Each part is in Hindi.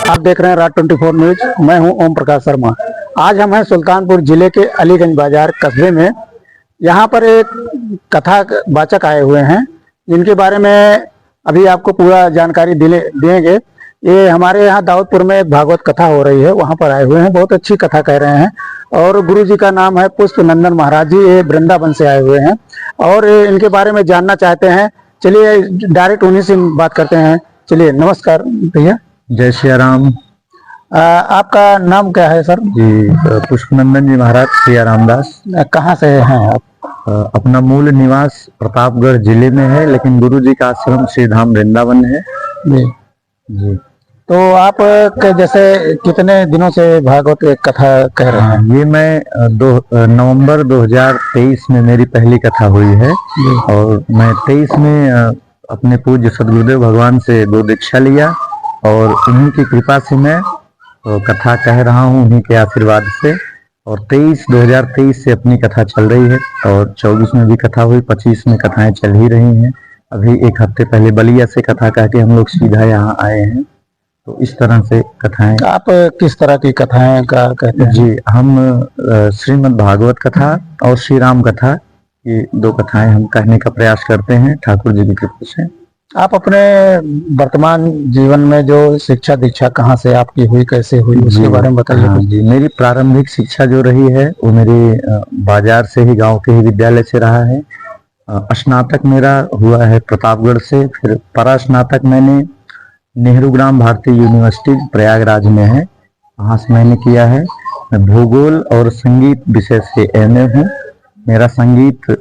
आप देख रहे हैं राज 24 न्यूज। मैं हूं ओम प्रकाश शर्मा। आज हम हैं सुल्तानपुर जिले के अलीगंज बाजार कस्बे में। यहाँ पर एक कथा वाचक आए हुए हैं जिनके बारे में अभी आपको पूरा जानकारी देंगे। ये हमारे यहाँ दाऊदपुर में एक भागवत कथा हो रही है, वहाँ पर आए हुए हैं। बहुत अच्छी कथा कह रहे हैं और गुरु जी का नाम है पुष्प नंदन महाराज जी। ये वृंदावन से आए हुए हैं और इनके बारे में जानना चाहते हैं। चलिए डायरेक्ट उन्हीं से बात करते हैं। चलिए, नमस्कार भैया। जय श्री राम। आपका नाम क्या है सर? जी, पुष्पनंदन जी महाराज श्री रामदास। कहाँ से हैं आप? अपना मूल निवास प्रतापगढ़ जिले में है, लेकिन गुरु जी का आश्रम श्री धाम वृंदावन है। जी जी। तो आप जैसे कितने दिनों से भागवत कथा कह रहे हैं? ये मैं नवंबर 2023 में मेरी पहली कथा हुई है और मैं 23 में अपने पूज्य सदगुरुदेव भगवान से दो दीक्षा लिया और उन्हीं की कृपा से मैं कथा कह रहा हूँ, उन्हीं के आशीर्वाद से। और 2023 से अपनी कथा चल रही है और 24 में भी कथा हुई, 25 में कथाएं चल ही रही हैं। अभी एक हफ्ते पहले बलिया से कथा कह के हम लोग सीधा यहाँ आए हैं। तो इस तरह से कथाएं। आप किस तरह की कथाएं का कहते हैं? जी, हम श्रीमद् भागवत कथा और श्री राम कथा, ये दो कथाएं हम कहने का प्रयास करते हैं ठाकुर जी की कृपा से। आप अपने वर्तमान जीवन में जो शिक्षा दीक्षा कहाँ से आपकी हुई, कैसे हुई, उसके बारे में बताइए। हाँ जी, मेरी प्रारंभिक शिक्षा जो रही है वो मेरे बाजार से ही, गांव के ही विद्यालय से रहा है। स्नातक मेरा हुआ है प्रतापगढ़ से। फिर परास्नातक मैंने नेहरू ग्राम भारतीय यूनिवर्सिटी प्रयागराज में है, वहाँ से मैंने किया है। मैं भूगोल और संगीत विषय से एमए हूँ। मेरा संगीत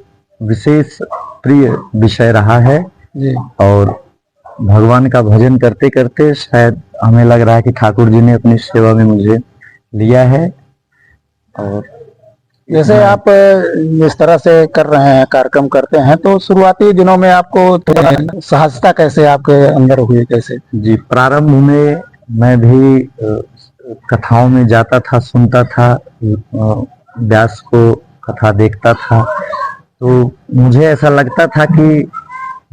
विशेष प्रिय विषय रहा है जी। और भगवान का भजन करते करते शायद हमें लग रहा है कि ठाकुर जी ने अपनी सेवा में मुझे लिया है। और जैसे आप इस तरह से कर रहे हैं, कार्यक्रम करते हैं, तो शुरुआती दिनों में आपको सहजता कैसे आपके अंदर हुई, कैसे? जी, प्रारंभ में मैं भी कथाओं में जाता था, सुनता था, व्यास को कथा देखता था, तो मुझे ऐसा लगता था कि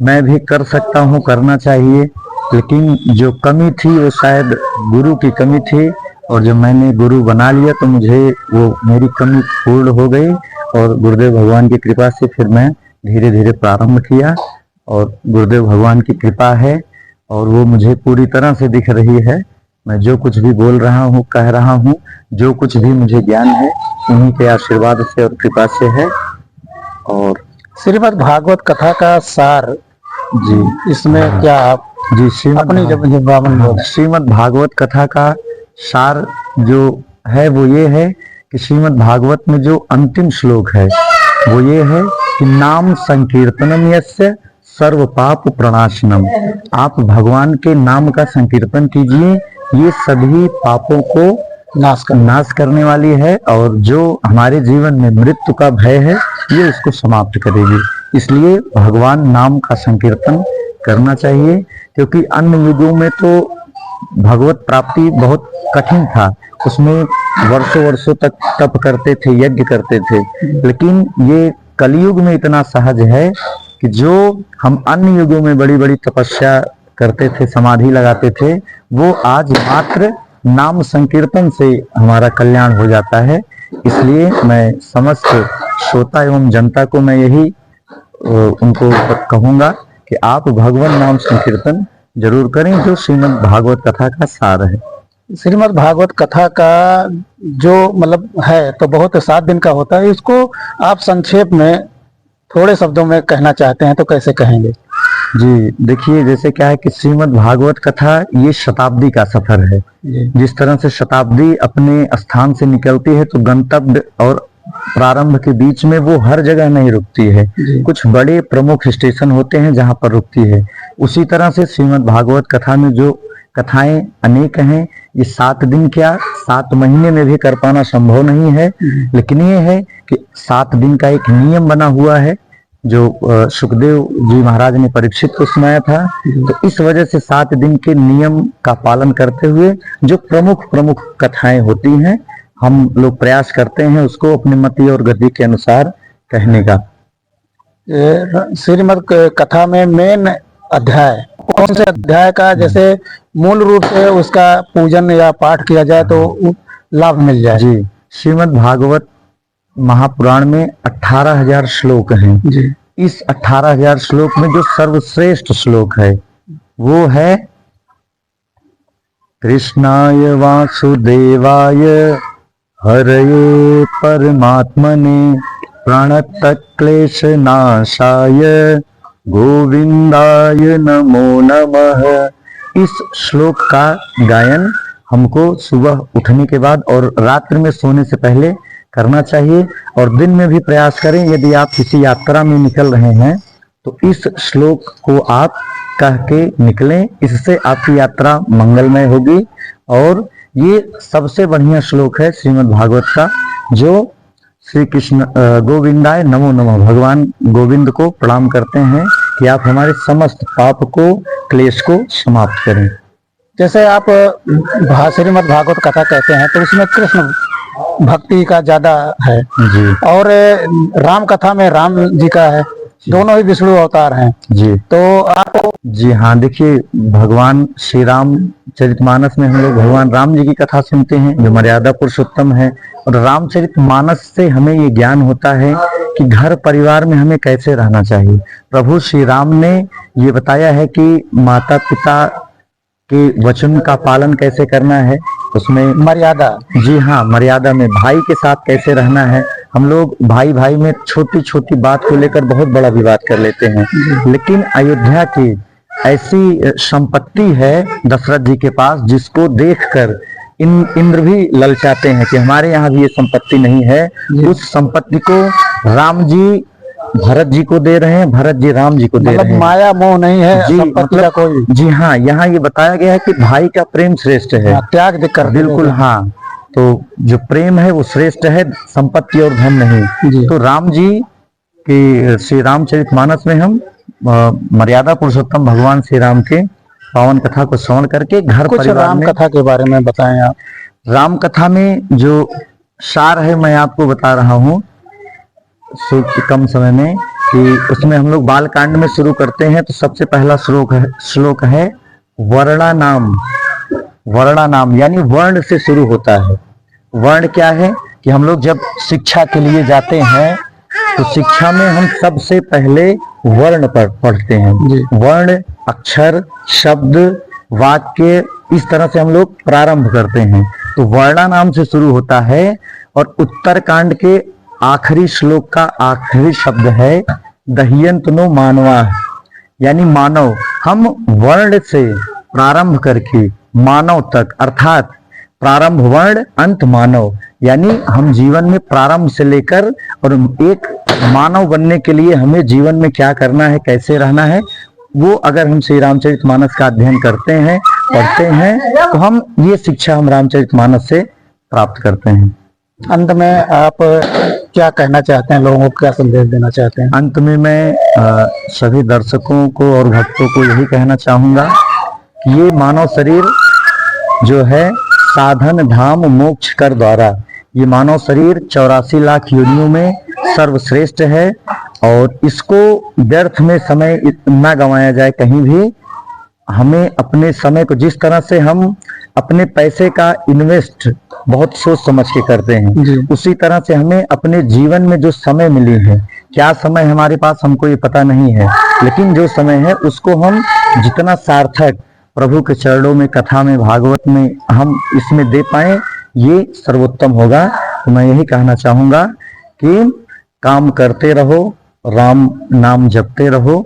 मैं भी कर सकता हूँ, करना चाहिए। लेकिन जो कमी थी वो शायद गुरु की कमी थी और जब मैंने गुरु बना लिया तो मुझे वो मेरी कमी पूर्ण हो गई और गुरुदेव भगवान की कृपा से फिर मैं धीरे धीरे प्रारंभ किया और गुरुदेव भगवान की कृपा है और वो मुझे पूरी तरह से दिख रही है। मैं जो कुछ भी बोल रहा हूँ, कह रहा हूँ, जो कुछ भी मुझे ज्ञान है उन्हीं के आशीर्वाद से और कृपा से है। और श्रीमद् भागवत कथा का सार जी, इसमें क्या आप जी श्रीमद् भागवत कथा का सार जो है वो ये है कि श्रीमद् भागवत में जो अंतिम श्लोक है वो ये है कि नाम संकीर्तनम यस्य सर्व पाप प्रणाशनम। आप भगवान के नाम का संकीर्तन कीजिए, ये सभी पापों को नाश करने वाली है और जो हमारे जीवन में मृत्यु का भय है ये उसको समाप्त करेगी। इसलिए भगवान नाम का संकीर्तन करना चाहिए, क्योंकि अन्य युगों में तो भगवत प्राप्ति बहुत कठिन था। उसमें वर्षों वर्षों तक तप करते थे, यज्ञ करते थे, लेकिन ये कलयुग में इतना सहज है कि जो हम अन्य युगों में बड़ी बड़ी तपस्या करते थे, समाधि लगाते थे, वो आज मात्र नाम संकीर्तन से हमारा कल्याण हो जाता है। इसलिए मैं समस्त श्रोता एवं जनता को मैं यही उनको कहूंगा कि आप भगवान नाम संकीर्तन जरूर करें, जो श्रीमद् भागवत कथा का सार है। श्रीमद् भागवत कथा का जो मतलब है तो बहुत 7 दिन का होता है, इसको आप संक्षेप में थोड़े शब्दों में कहना चाहते हैं तो कैसे कहेंगे? जी, देखिए, जैसे क्या है कि श्रीमद् भागवत कथा ये शताब्दी का सफर है। जिस तरह से शताब्दी अपने स्थान से निकलती है तो गंतव्य और प्रारंभ के बीच में वो हर जगह नहीं रुकती है, कुछ बड़े प्रमुख स्टेशन होते हैं जहां पर रुकती है। उसी तरह से श्रीमद् भागवत कथा में जो कथाएं अनेक हैं, ये 7 दिन क्या 7 महीने में भी कर पाना संभव नहीं है। लेकिन ये है कि 7 दिन का एक नियम बना हुआ है जो सुखदेव जी महाराज ने परीक्षित को सुनाया था। तो इस वजह से 7 दिन के नियम का पालन करते हुए जो प्रमुख प्रमुख कथाएं होती हैं, हम लोग प्रयास करते हैं उसको अपनी मति और गति के अनुसार कहने का। श्रीमद् कथा में मेन अध्याय कौन से अध्याय का जैसे मूल रूप से उसका पूजन या पाठ किया जाए तो लाभ मिल जाए? जी, श्रीमद् भागवत महापुराण में 18,000 श्लोक हैं। जी। इस 18,000 श्लोक में जो सर्वश्रेष्ठ श्लोक है वो है कृष्णाय वासुदेवाय हरये परमात्मने प्रणतक्लेश नाशाय गोविंदाय नमो नमः। इस श्लोक का गायन हमको सुबह उठने के बाद और रात्रि में सोने से पहले करना चाहिए, और दिन में भी प्रयास करें। यदि आप किसी यात्रा में निकल रहे हैं तो इस श्लोक को आप कह के निकलें, इससे आपकी यात्रा मंगलमय होगी। और ये सबसे बढ़िया श्लोक है श्रीमद् भागवत का, जो श्री कृष्ण गोविंदाय नमो नमः, भगवान गोविंद को प्रणाम करते हैं कि आप हमारे समस्त पाप को, क्लेश को समाप्त करें। जैसे आप श्रीमद् भागवत कथा कहते हैं तो उसमें कृष्ण भक्ति का ज्यादा है जी, और राम कथा में राम जी का है, दोनों ही विष्णु अवतार हैं जी। तो आप जी हाँ, देखिए भगवान श्री राम चरितमानस में हम लोग भगवान राम जी की कथा सुनते हैं जो मर्यादा पुरुषोत्तम है, और रामचरितमानस से हमें ये ज्ञान होता है कि घर परिवार में हमें कैसे रहना चाहिए। प्रभु श्री राम ने ये बताया है कि माता पिता के वचन का पालन कैसे करना है, उसमें मर्यादा। जी हाँ, मर्यादा में भाई के साथ कैसे रहना है। हम लोग भाई भाई में छोटी छोटी बात को लेकर बहुत बड़ा विवाद कर लेते हैं, लेकिन अयोध्या की ऐसी संपत्ति है दशरथ जी के पास जिसको देखकर इंद्र भी ललचाते हैं कि हमारे यहाँ भी ये संपत्ति नहीं है। उस संपत्ति को राम जी भरत जी को दे रहे हैं, भरत जी राम जी को दे रहे हैं। माया मोह नहीं है जी, संपत्ति का कोई। जी हाँ, यहाँ ये बताया गया है कि भाई का प्रेम श्रेष्ठ है, त्याग दिक्कत। बिल्कुल हाँ। तो जो प्रेम है वो श्रेष्ठ है, संपत्ति और धन नहीं। तो राम जी के श्री रामचरितमानस में हम मर्यादा पुरुषोत्तम भगवान श्री राम के पावन कथा को श्रवण करके घर परिवार राम में। कथा के बारे में बताएं आप। राम कथा में जो सार है मैं आपको बता रहा हूँ कम समय में, कि उसमें हम लोग बाल कांड में शुरू करते हैं। तो सबसे पहला श्लोक है वर्णानाम। वर्णानाम यानी वर्ण से शुरू होता है। वर्ण क्या है कि हम लोग जब शिक्षा के लिए जाते हैं तो शिक्षा में हम सबसे पहले वर्ण पर पढ़ते हैं। वर्ण, अक्षर, शब्द, वाक्य, इस तरह से हम लोग प्रारंभ करते हैं। तो वर्णानाम से शुरू होता है, और उत्तरकांड के आखिरी श्लोक का आखिरी शब्द है दह्यंतनो मानवा, यानी मानव। हम वर्ण से प्रारंभ करके मानव तक, अर्थात प्रारंभ वर्ण अंत मानव, यानी हम जीवन में प्रारंभ से लेकर और एक मानव बनने के लिए हमें जीवन में क्या करना है, कैसे रहना है, वो अगर हम श्री रामचरितमानस का अध्ययन करते हैं, पढ़ते हैं, तो हम ये शिक्षा हम रामचरितमानस से प्राप्त करते हैं। अंत में आप क्या कहना चाहते हैं, लोगों को क्या संदेश देना चाहते हैं? अंत में मैं सभी दर्शकों को और भक्तों को यही कहना चाहूंगा कि ये मानव शरीर जो है साधन धाम मोक्ष कर द्वारा, ये मानव शरीर 84 लाख योनियों में सर्वश्रेष्ठ है, और इसको व्यर्थ में समय ना गंवाया जाए कहीं भी। हमें अपने समय को, जिस तरह से हम अपने पैसे का इन्वेस्ट बहुत सोच समझ के करते हैं, उसी तरह से हमें अपने जीवन में जो समय मिली है, क्या समय हमारे पास हमको ये पता नहीं है, लेकिन जो समय है उसको हम जितना सार्थक प्रभु के चरणों में, कथा में, भागवत में हम इसमें दे पाए, ये सर्वोत्तम होगा। तो मैं यही कहना चाहूंगा कि काम करते रहो, राम नाम जपते रहो,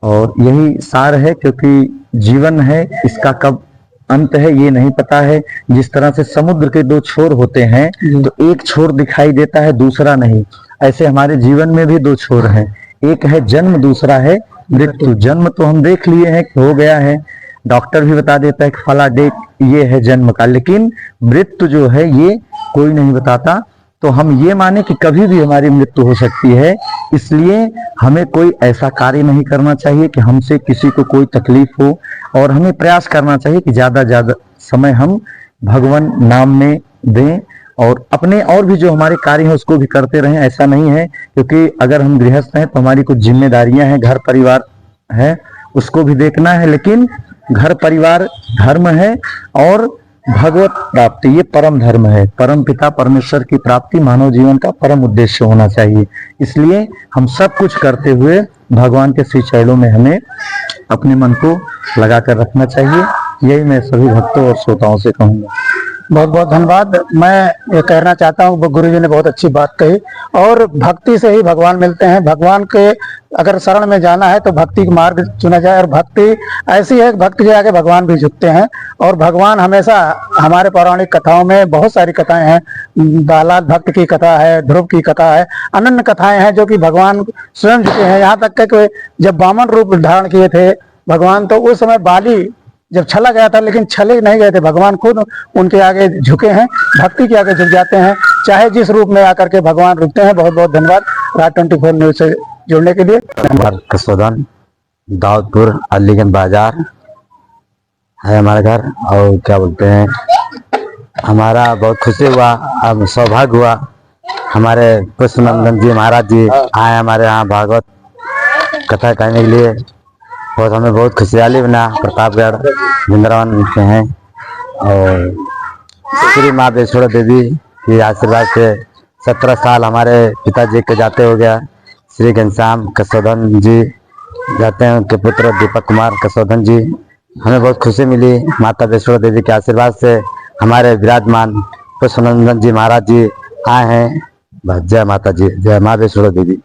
और यही सार है। क्योंकि जीवन है, इसका कब अंत है ये नहीं पता है। जिस तरह से समुद्र के दो छोर होते हैं तो एक छोर दिखाई देता है, दूसरा नहीं, ऐसे हमारे जीवन में भी दो छोर हैं, एक है जन्म, दूसरा है मृत्यु। जन्म तो हम देख लिए हैं कि हो गया है, डॉक्टर भी बता देता है कि फला डेट ये है जन्म का, लेकिन मृत्यु जो है ये कोई नहीं बताता। तो हम ये माने कि कभी भी हमारी मृत्यु हो सकती है, इसलिए हमें कोई ऐसा कार्य नहीं करना चाहिए कि हमसे किसी को कोई तकलीफ हो, और हमें प्रयास करना चाहिए कि ज्यादा ज्यादा समय हम भगवान नाम में दें, और अपने और भी जो हमारे कार्य हैं उसको भी करते रहें। ऐसा नहीं है, क्योंकि अगर हम गृहस्थ हैं तो हमारी कुछ जिम्मेदारियां हैं, घर परिवार है, उसको भी देखना है, लेकिन घर परिवार धर्म है और भगवत प्राप्ति ये परम धर्म है। परम पिता परमेश्वर की प्राप्ति मानव जीवन का परम उद्देश्य होना चाहिए। इसलिए हम सब कुछ करते हुए भगवान के श्री चरणों में हमें अपने मन को लगा कर रखना चाहिए। यही मैं सभी भक्तों और श्रोताओं से कहूंगा। बहुत बहुत धन्यवाद। मैं ये कहना चाहता हूँ, गुरु जी ने बहुत अच्छी बात कही, और भक्ति से ही भगवान मिलते हैं। भगवान के अगर शरण में जाना है तो भक्ति का मार्ग चुना जाए, और भक्ति ऐसी है कि भक्ति के आगे भगवान भी झुकते हैं। और भगवान हमेशा, हमारे पौराणिक कथाओं में बहुत सारी कथाएं हैं, प्रहलाद भक्त की कथा है, ध्रुव की कथा है, अनन्य कथाएं हैं जो कि भगवान स्वयं झुके हैं। यहाँ तक कि जब वामन रूप धारण किए थे भगवान, तो उस समय बाली जब छला गया था, लेकिन छले नहीं गए थे, भगवान खुद उनके आगे झुके हैं, भक्ति के आगे झुक जाते हैं, चाहे जिस रूप में आकर के भगवान रुकते हैं। बहुत बहुत धन्यवाद राज 24 न्यूज से जुड़ने के लिए। कसोदन दाऊदपुर अलीगंज बाजार है हमारा घर। और क्या बोलते हैं, हमारा बहुत खुशी हुआ, अब सौभाग्य हुआ, हमारे पुष्पनंदन जी महाराज जी आए हमारे यहाँ भागवत कथा करने के लिए। बहुत हमें बहुत खुशहाली बना। प्रतापगढ़ वृंदावन के हैं, और श्री माँ वैष्णो देवी के आशीर्वाद से 17 साल हमारे पिताजी के जाते हो गया। श्री घनश्याम कसोदन जी जाते हैं, उनके पुत्र दीपक कुमार कसोदन जी। हमें बहुत खुशी मिली माता वैष्णो देवी के आशीर्वाद से। हमारे विराजमान पुष्पनंदन जी महाराज जी आए हैं। जय माता जी, जय माँ वैष्णो देवी।